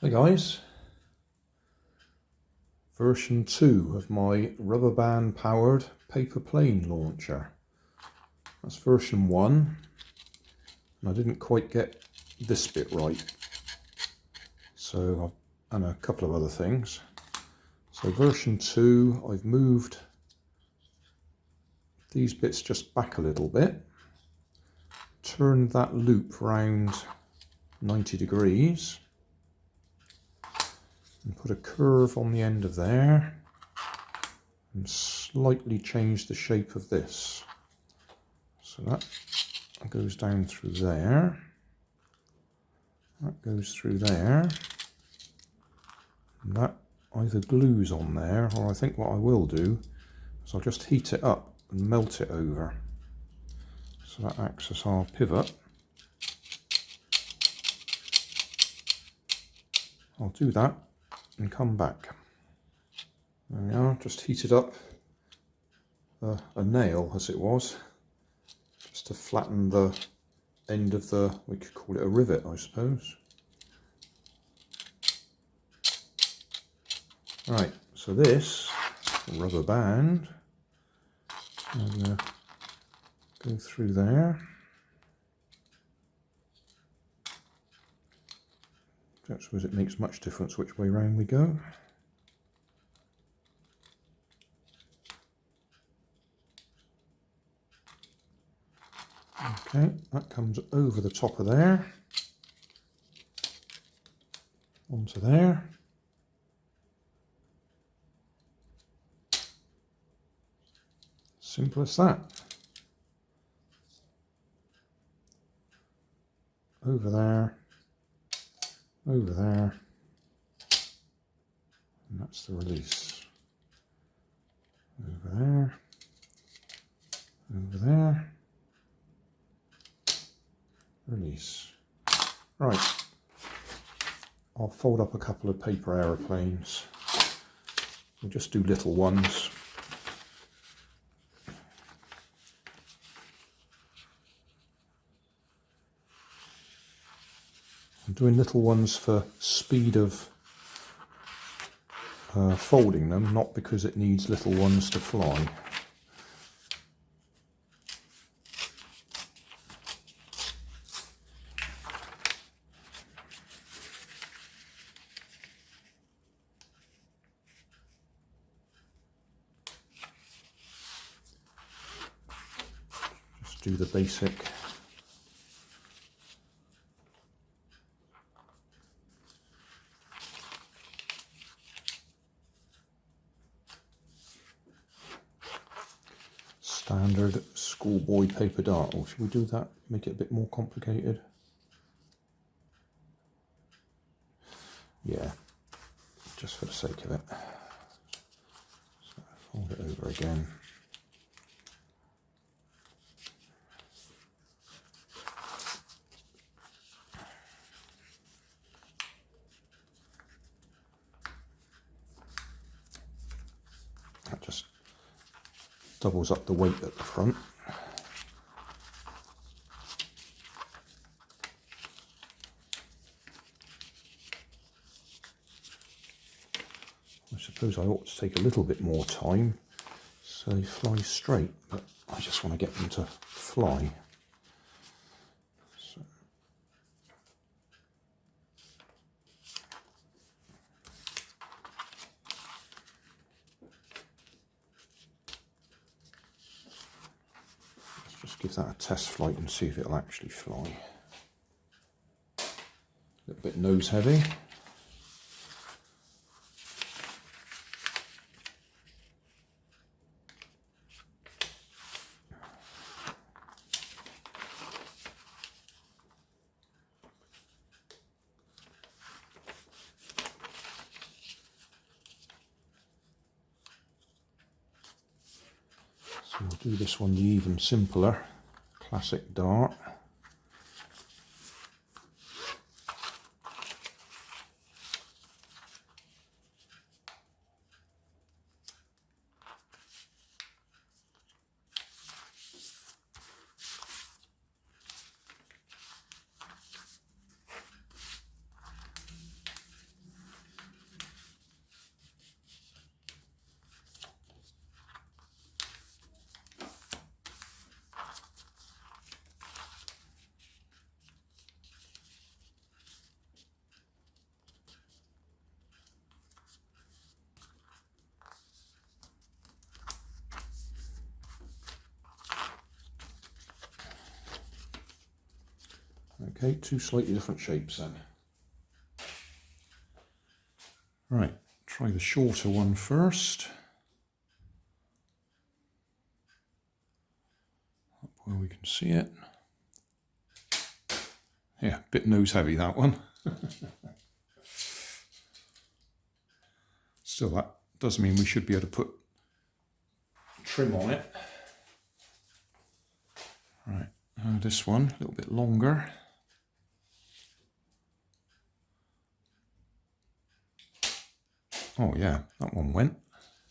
Hi guys, version 2 of my rubber band powered paper plane launcher. That's version 1 and I didn't quite get this bit right, so and a couple of other things. So version 2, I've moved these bits just back a little bit, turned that loop round 90 degrees and put a curve on the end of there and slightly change the shape of this. So that goes down through there, that goes through there, and that either glues on there, or I think what I will do is I'll just heat it up and melt it over. So that acts as our pivot. I'll do that and come back. There we are, just heated up a nail as it was, just to flatten the end of the, we could call it a rivet I suppose. Right, so this rubber band, I'm going to go through there. I don't suppose it makes much difference which way round we go. Okay, that comes over the top of there, onto there. Simple as that. Over there, over there, and that's the release. Over there, over there, release. Right, I'll fold up a couple of paper aeroplanes. We'll just do little ones. I'm doing little ones for speed of folding them, not because it needs little ones to fly. Just do the basic. Standard schoolboy paper dart. Or should we do that? Make it a bit more complicated? Yeah, just for the sake of it. So fold it over again. That just doubles up the weight at the front. I suppose I ought to take a little bit more time so they fly straight, but I just want to get them to fly. So. Let's just give that a test flight and see if it'll actually fly. A little bit nose heavy. So we'll do this one the even simpler, classic dart. Okay, two slightly different shapes then. Right, try the shorter one first. Up where we can see it. Yeah, bit nose heavy, that one. Still, that does mean we should be able to put trim on it. Right, this one, a little bit longer. Oh yeah, that one went.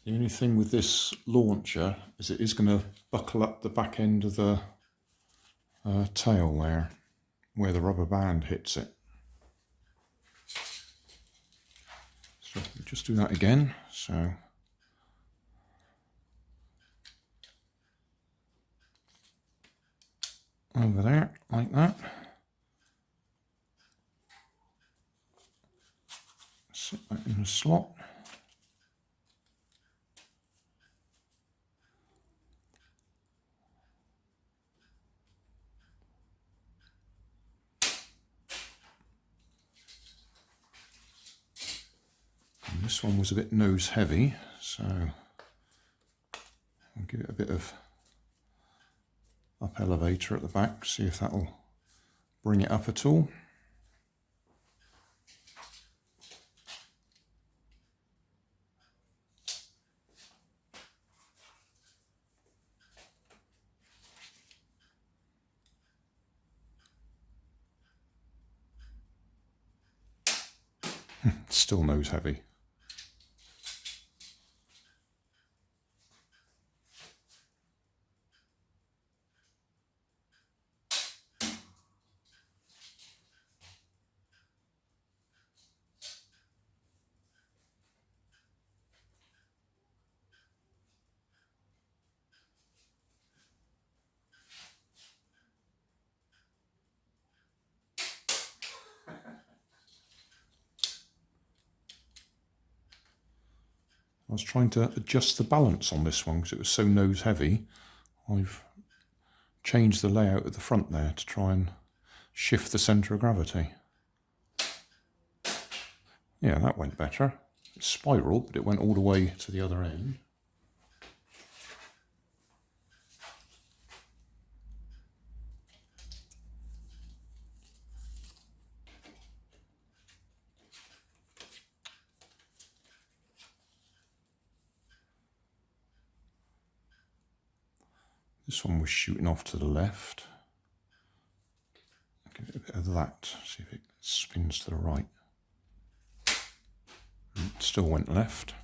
The only thing with this launcher is it is going to buckle up the back end of the tail there, where the rubber band hits it. So just do that again. So over there, like that. Sit that in the slot. And this one was a bit nose heavy, so I'll give it a bit of up elevator at the back, see if that'll bring it up at all. Still nose heavy. I was trying to adjust the balance on this one because it was so nose heavy. I've changed the layout of the front there to try and shift the centre of gravity. Yeah, that went better. It spiraled, but it went all the way to the other end. This one was shooting off to the left. Give it a bit of that, see if it spins to the right. It still went left.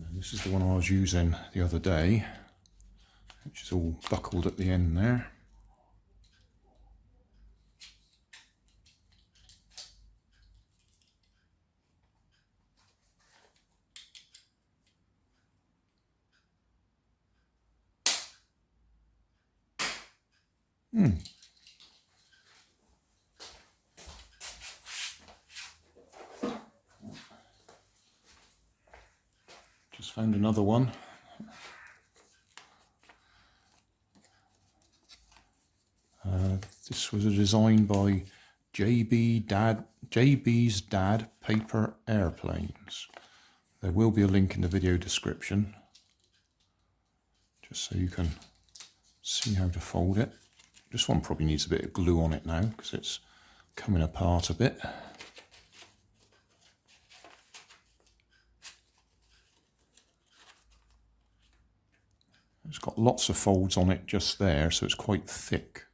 And this is the one I was using the other day, which is all buckled at the end there. Just found another one. This was a design by JB's Dad Paper Airplanes. There will be a link in the video description, just so you can see how to fold it. This one probably needs a bit of glue on it now because it's coming apart a bit. It's got lots of folds on it just there, so it's quite thick.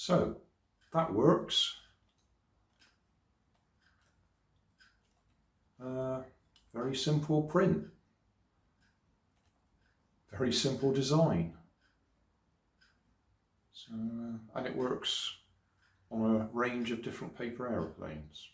So that works. Very simple print. Very simple design. So, and it works on a range of different paper aeroplanes.